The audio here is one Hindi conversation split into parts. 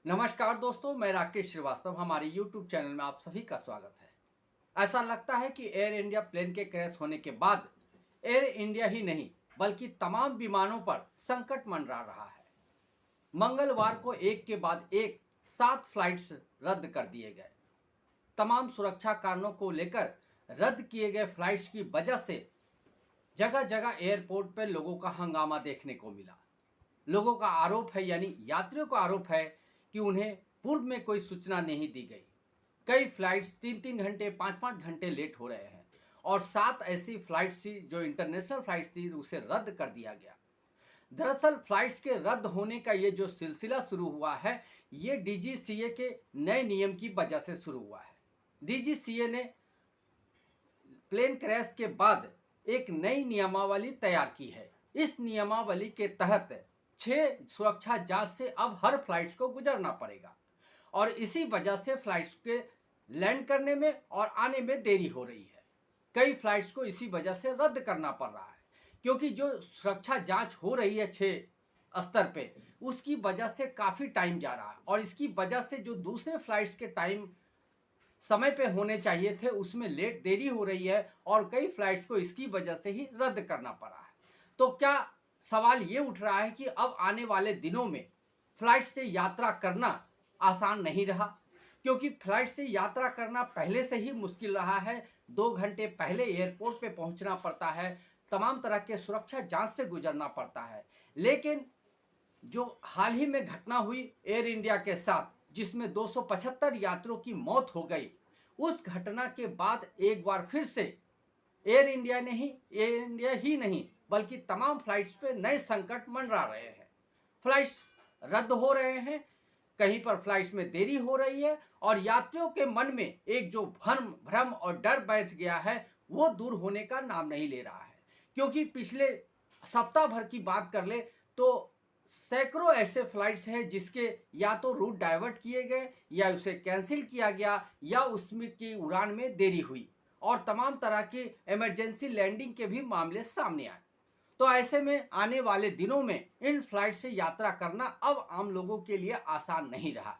नमस्कार दोस्तों, मैं राकेश श्रीवास्तव। हमारे YouTube चैनल में आप सभी का स्वागत है। ऐसा लगता है कि एयर इंडिया प्लेन के क्रैश होने के बाद एयर इंडिया ही नहीं बल्कि तमाम विमानों पर संकट मंडरा रहा है। मंगलवार को एक के बाद एक 7 फ्लाइट्स रद्द कर दिए गए। तमाम सुरक्षा कारणों को लेकर रद्द किए गए फ्लाइट्स की वजह से जगह जगह एयरपोर्ट पर लोगों का हंगामा देखने को मिला। लोगों का आरोप है, यानी यात्रियों का आरोप है कि उन्हें पूर्व में कोई सूचना नहीं दी गई। कई फ्लाइट्स 3-3 घंटे 5-5 घंटे लेट हो रहे हैं और 7 ऐसी फ्लाइट्स थी जो इंटरनेशनल फ्लाइट्स थी, उसे रद्द कर दिया गया। दरअसल फ्लाइट्स के रद्द होने का ये जो सिलसिला शुरू हुआ है, ये डीजीसीए के नए नियम की वजह से शुरू हुआ है। डीजीसीए ने प्लेन क्रैश के बाद एक नई नियमावली तैयार की है। इस नियमावली के तहत 6 सुरक्षा जांच से अब हर फ्लाइट्स को गुजरना पड़ेगा और इसी वजह से फ्लाइट्स के लैंड करने में और आने में देरी हो रही है। कई फ्लाइट्स को इसी वजह से रद्द करना पड़ रहा है, क्योंकि जो सुरक्षा जांच हो रही है 6 स्तर पे, उसकी वजह से काफ़ी टाइम जा रहा है और इसकी वजह से जो दूसरे फ्लाइट्स के टाइम समय पे होने चाहिए थे उसमें देरी हो रही है और कई फ्लाइट्स को इसकी वजह से ही रद्द करना पड़ा है। तो क्या सवाल ये उठ रहा है कि अब आने वाले दिनों में फ्लाइट से यात्रा करना आसान नहीं रहा, क्योंकि फ्लाइट से यात्रा करना पहले से ही मुश्किल रहा है। 2 घंटे पहले एयरपोर्ट पे पहुंचना पड़ता है, तमाम तरह के सुरक्षा जांच से गुजरना पड़ता है। लेकिन जो हाल ही में घटना हुई एयर इंडिया के साथ, जिसमें 275 यात्रियों की मौत हो गई, उस घटना के बाद एक बार फिर से एयर इंडिया ही नहीं बल्कि तमाम फ्लाइट्स पे नए संकट मंडरा रहे हैं। फ्लाइट्स रद्द हो रहे हैं, कहीं पर फ्लाइट्स में देरी हो रही है और यात्रियों के मन में एक जो भ्रम और डर बैठ गया है, वो दूर होने का नाम नहीं ले रहा है। क्योंकि पिछले सप्ताह भर की बात कर ले तो सैकड़ों ऐसे फ्लाइट्स हैं जिसके या तो रूट डाइवर्ट किए गए या उसे कैंसिल किया गया या उसमें की उड़ान में देरी हुई और तमाम तरह की इमरजेंसी लैंडिंग के भी मामले सामने आए। तो ऐसे में आने वाले दिनों में इन फ्लाइट से यात्रा करना अब आम लोगों के लिए आसान नहीं रहा।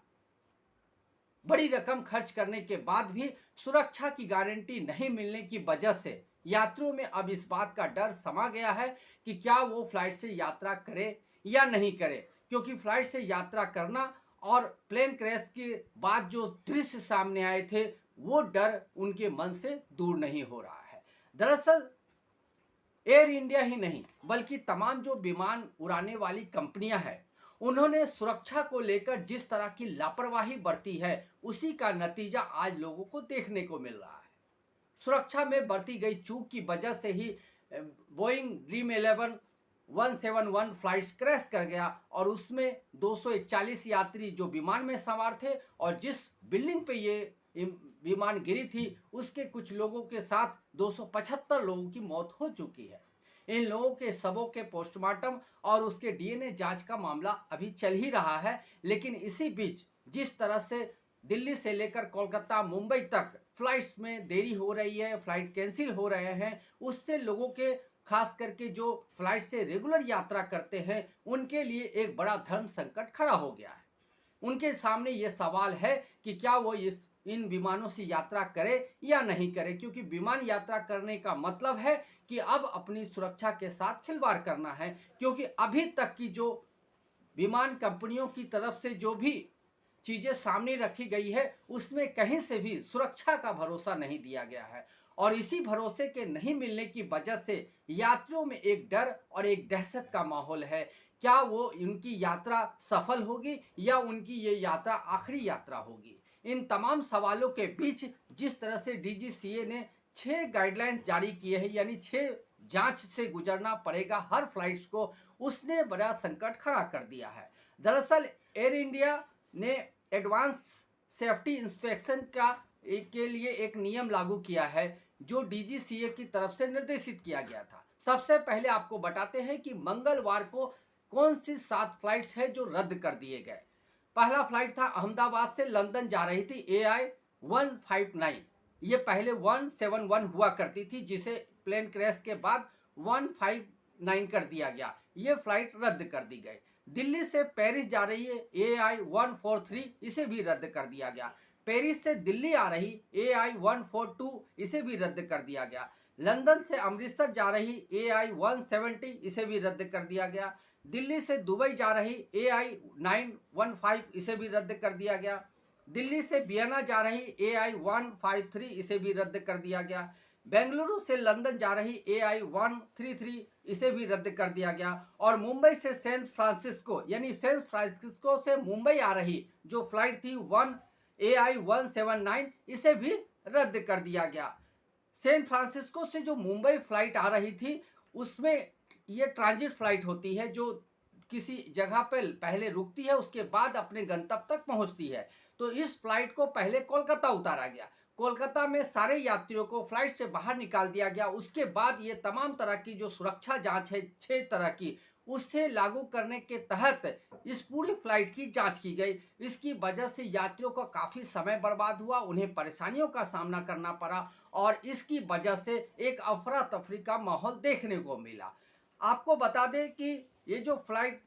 बड़ी रकम खर्च करने के बाद भी सुरक्षा की गारंटी नहीं मिलने की वजह से यात्रियों में अब इस बात का डर समा गया है कि क्या वो फ्लाइट से यात्रा करे या नहीं करे, क्योंकि फ्लाइट से यात्रा करना और प्लेन क्रैश के बाद जो दृश्य सामने आए थे, वो डर उनके मन से दूर नहीं हो रहा है। दरअसल एयर इंडिया ही नहीं बल्कि तमाम जो विमान उड़ाने वाली कंपनियां हैं, उन्होंने सुरक्षा को लेकर जिस तरह की लापरवाही बरती है, उसी का नतीजा आज लोगों को देखने को मिल रहा है। सुरक्षा में बरती गई चूक की वजह से ही बोइंग ड्रीम 11 171 फ्लाइट्स क्रैश कर गया और उसमें 241 यात्री जो विमान में सवार थे और जिस बिल्डिंग पे ये विमान गिरी थी, उसके कुछ लोगों के साथ 275 लोगों की मौत हो चुकी है। इन लोगों के शवों के पोस्टमार्टम और उसके डीएनए जांच का मामला अभी चल ही रहा है। लेकिन इसी बीच जिस तरह से दिल्ली से लेकर कोलकाता मुंबई तक फ्लाइट्स में देरी हो रही है, फ्लाइट कैंसिल हो रहे हैं, उससे लोगों के खास करके जो फ्लाइट से रेगुलर यात्रा करते हैं, उनके लिए एक बड़ा धर्म संकट खड़ा हो गया है। उनके सामने ये सवाल है कि क्या वो इन विमानों से यात्रा करे या नहीं करे, क्योंकि विमान यात्रा करने का मतलब है कि अब अपनी सुरक्षा के साथ खिलवाड़ करना है। क्योंकि अभी तक की जो विमान कंपनियों की तरफ से जो भी चीज़ें सामने रखी गई है, उसमें कहीं से भी सुरक्षा का भरोसा नहीं दिया गया है और इसी भरोसे के नहीं मिलने की वजह से यात्रियों में एक डर और एक दहशत का माहौल है। क्या वो उनकी यात्रा सफल होगी या उनकी ये यात्रा आखिरी यात्रा होगी? इन तमाम सवालों के बीच जिस तरह से डीजीसीए ने 6 गाइडलाइंस जारी किए हैं, यानी 6 जांच से गुजरना पड़ेगा हर फ्लाइट्स को, उसने बड़ा संकट खड़ा कर दिया है। दरअसल एयर इंडिया ने एडवांस सेफ्टी इंस्पेक्शन के लिए एक नियम लागू किया है, जो डीजीसीए की तरफ से निर्देशित किया गया था। सबसे पहले आपको बताते हैं कि मंगलवार को कौन सी 7 फ्लाइट्स है जो रद्द कर दिए गए। पहला फ्लाइट था अहमदाबाद से लंदन जा रही थी AI 159। ये पहले 171 हुआ करती थी, जिसे प्लेन क्रैश के बाद 159 कर दिया गया। ये फ्लाइट रद्द कर दी गई। दिल्ली से पेरिस जा रही है AI-143, इसे भी रद्द कर दिया गया। पेरिस से दिल्ली आ रही AI-142, इसे भी रद्द कर दिया गया। लंदन से अमृतसर जा रही AI-170, इसे भी रद्द कर दिया गया। दिल्ली से दुबई जा रही AI-915, इसे भी रद्द कर दिया गया। दिल्ली से वियना जा रही AI-153, इसे भी रद्द कर दिया गया। बेंगलुरु से लंदन जा रही AI-133, इसे भी रद्द कर दिया गया। और मुंबई से सैन फ्रांसिस्को, यानी सैन फ्रांसिस्को से मुंबई आ रही जो फ्लाइट थी AI-179, इसे भी रद्द कर दिया गया। सैन फ्रांसिस्को से जो मुंबई फ्लाइट आ रही थी, उसमें ये ट्रांजिट फ्लाइट होती है जो किसी जगह पर पहले रुकती है, उसके बाद अपने गंतव्य तक पहुंचती है। तो इस फ्लाइट को पहले कोलकाता उतारा गया। कोलकाता में सारे यात्रियों को फ्लाइट से बाहर निकाल दिया गया। उसके बाद ये तमाम तरह की जो सुरक्षा जांच है 6 तरह की, उससे लागू करने के तहत इस पूरी फ्लाइट की जांच की गई। इसकी वजह से यात्रियों का काफ़ी समय बर्बाद हुआ, उन्हें परेशानियों का सामना करना पड़ा और इसकी वजह से एक अफरा तफरी का माहौल देखने को मिला। आपको बता दें कि ये जो फ्लाइट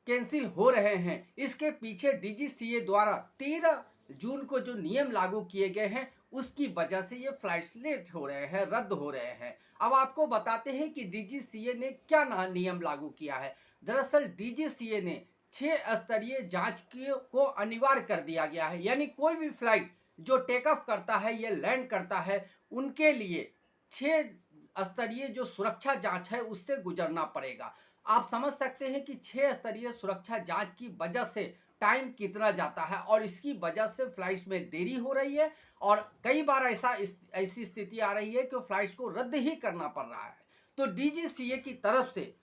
कैंसिल हो रहे हैं, इसके पीछे DGCA द्वारा 13 जून को जो नियम लागू किए गए हैं, उसकी वजह से ये फ्लाइट्स लेट हो रहे हैं, रद्द हो रहे हैं। अब आपको बताते हैं कि DGCA ने क्या नियम लागू किया है। दरअसल DGCA ने 6 स्तरीय जांच को अनिवार्य कर दिया गया है, यानी कोई भी फ्लाइट जो टेक ऑफ करता है या लैंड करता है, उनके लिए 6 स्तरीय जो सुरक्षा जांच है उससे गुजरना पड़ेगा। आप समझ सकते हैं कि 6 स्तरीय सुरक्षा जांच की वजह से टाइम कितना जाता है और इसकी वजह से फ्लाइट्स में देरी हो रही है और कई बार ऐसी स्थिति आ रही है कि फ्लाइट्स को रद्द ही करना पड़ रहा है। तो DGCA की तरफ से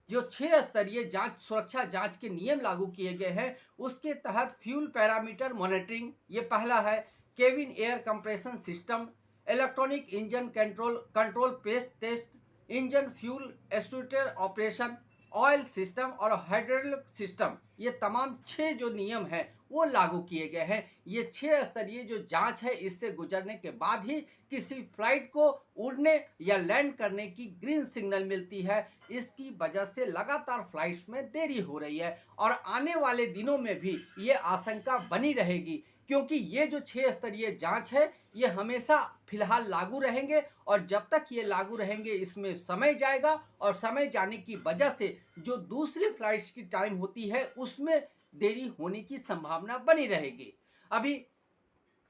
जो 6 स्तरीय जांच सुरक्षा जांच के नियम लागू किए गए हैं, उसके तहत फ्यूल पैरामीटर मॉनिटरिंग, ये पहला है। Cabin air compression system, electronic engine control paste test, engine fuel extruder operation, oil system और हाइड्रोलिक सिस्टम, ये तमाम 6 जो नियम हैं वो लागू किए गए हैं। ये 6 स्तरीय जो जांच है, इससे गुजरने के बाद ही किसी फ्लाइट को उड़ने या लैंड करने की ग्रीन सिग्नल मिलती है। इसकी वजह से लगातार फ्लाइट्स में देरी हो रही है और आने वाले दिनों में भी ये आशंका बनी रहेगी, क्योंकि ये जो 6 स्तरीय जांच है ये हमेशा फिलहाल लागू रहेंगे और जब तक ये लागू रहेंगे इसमें समय जाएगा और समय जाने की वजह से जो दूसरी फ्लाइट्स की टाइम होती है उसमें देरी होने की संभावना बनी रहेगी। अभी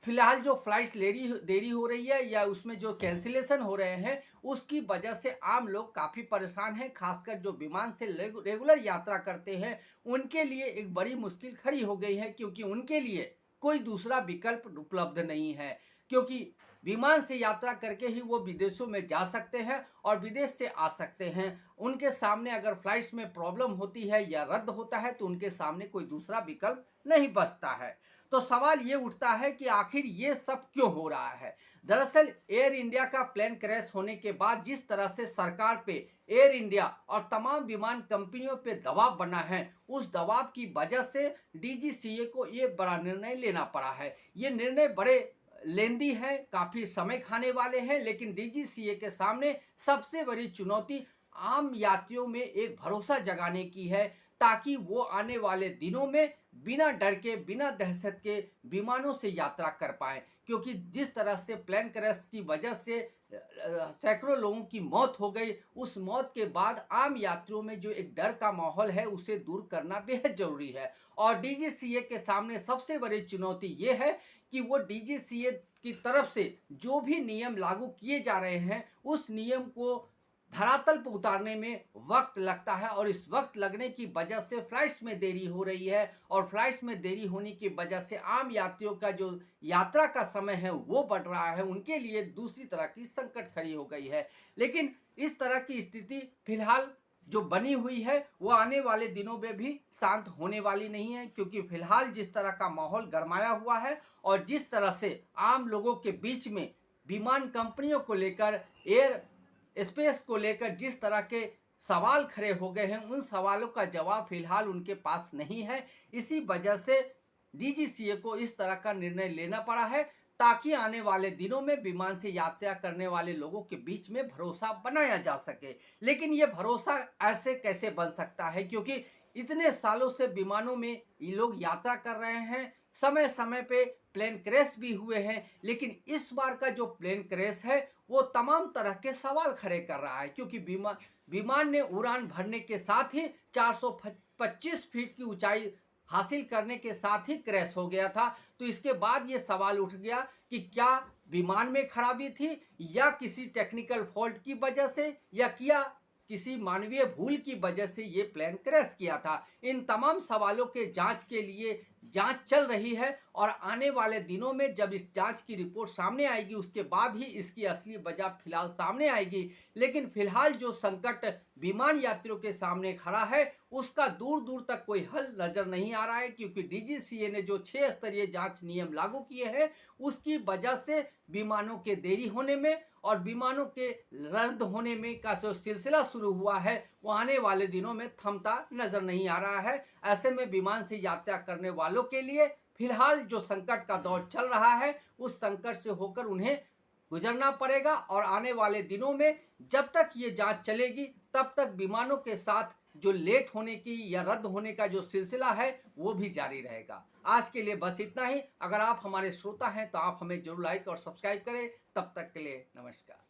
फिलहाल जो फ्लाइट्स देरी हो रही है या उसमें जो कैंसिलेशन हो रहे हैं, उसकी वजह से आम लोग काफ़ी परेशान हैं। खासकर जो विमान से रेगुलर यात्रा करते हैं उनके लिए एक बड़ी मुश्किल खड़ी हो गई है, क्योंकि उनके लिए कोई दूसरा विकल्प उपलब्ध नहीं है। क्योंकि विमान से यात्रा करके ही वो विदेशों में जा सकते हैं और विदेश से आ सकते हैं। उनके सामने अगर फ्लाइट्स में प्रॉब्लम होती है या रद्द होता है तो उनके सामने कोई दूसरा विकल्प नहीं बचता है। तो सवाल ये उठता है कि आखिर ये सब क्यों हो रहा है। दरअसल एयर इंडिया का प्लेन क्रैश होने के बाद जिस तरह से सरकार पे, एयर इंडिया और तमाम विमान कंपनियों पे दबाव बना है, उस दबाव की वजह से DGCA को ये बड़ा निर्णय लेना पड़ा है। ये निर्णय बड़े लेंदी हैं, काफ़ी समय खाने वाले हैं, लेकिन DGCA के सामने सबसे बड़ी चुनौती आम यात्रियों में एक भरोसा जगाने की है, ताकि वो आने वाले दिनों में बिना डर के, बिना दहशत के विमानों से यात्रा कर पाएँ। क्योंकि जिस तरह से प्लेन क्रैश की वजह से सैकड़ों लोगों की मौत हो गई, उस मौत के बाद आम यात्रियों में जो एक डर का माहौल है उसे दूर करना बेहद ज़रूरी है। और DGCA के सामने सबसे बड़ी चुनौती ये है कि वो DGCA की तरफ से जो भी नियम लागू किए जा रहे हैं, उस नियम को धरातल पर उतारने में वक्त लगता है और इस वक्त लगने की वजह से फ्लाइट्स में देरी हो रही है और फ्लाइट्स में देरी होने की वजह से आम यात्रियों का जो यात्रा का समय है वो बढ़ रहा है। उनके लिए दूसरी तरह की संकट खड़ी हो गई है। लेकिन इस तरह की स्थिति फिलहाल जो बनी हुई है वो आने वाले दिनों में भी शांत होने वाली नहीं है, क्योंकि फिलहाल जिस तरह का माहौल गरमाया हुआ है और जिस तरह से आम लोगों के बीच में विमान कंपनियों को लेकर, एयर स्पेस को लेकर जिस तरह के सवाल खड़े हो गए हैं, उन सवालों का जवाब फिलहाल उनके पास नहीं है। इसी वजह से DGCA को इस तरह का निर्णय लेना पड़ा है, ताकि आने वाले दिनों में विमान से यात्रा करने वाले लोगों के बीच में भरोसा बनाया जा सके। लेकिन ये भरोसा ऐसे कैसे बन सकता है, क्योंकि इतने सालों से विमानों में ये लोग यात्रा कर रहे हैं, समय समय पे प्लेन क्रैश भी हुए हैं, लेकिन इस बार का जो प्लेन क्रैश है वो तमाम तरह के सवाल खड़े कर रहा है, क्योंकि विमान ने उड़ान भरने के साथ ही 425 फीट की ऊंचाई हासिल करने के साथ ही क्रैश हो गया था। तो इसके बाद ये सवाल उठ गया कि क्या विमान में खराबी थी, या किसी टेक्निकल फॉल्ट की वजह से, या किसी मानवीय भूल की वजह से ये प्लेन क्रैश किया था। इन तमाम सवालों के जांच के लिए जांच चल रही है, और आने वाले दिनों में जब इस जांच की रिपोर्ट सामने आएगी उसके बाद ही इसकी असली वजह फिलहाल सामने आएगी। लेकिन फिलहाल जो संकट विमान यात्रियों के सामने खड़ा है उसका दूर दूर तक कोई हल नजर नहीं आ रहा है, क्योंकि डीजीसीए ने जो 6 स्तरीय जांच नियम लागू किए हैं उसकी वजह से विमानों के देरी होने में और विमानों के रद्द होने में का जो सिलसिला शुरू हुआ है वो आने वाले दिनों में थमता नजर नहीं आ रहा है। ऐसे में विमान से यात्रा करने वालों के लिए फिलहाल जो संकट का दौर चल रहा है उस संकट से होकर उन्हें गुजरना पड़ेगा, और आने वाले दिनों में जब तक ये जांच चलेगी तब तक विमानों के साथ जो लेट होने की या रद्द होने का जो सिलसिला है वो भी जारी रहेगा। आज के लिए बस इतना ही। अगर आप हमारे श्रोता हैं तो आप हमें जरूर लाइक और सब्सक्राइब करें। तब तक के लिए नमस्कार।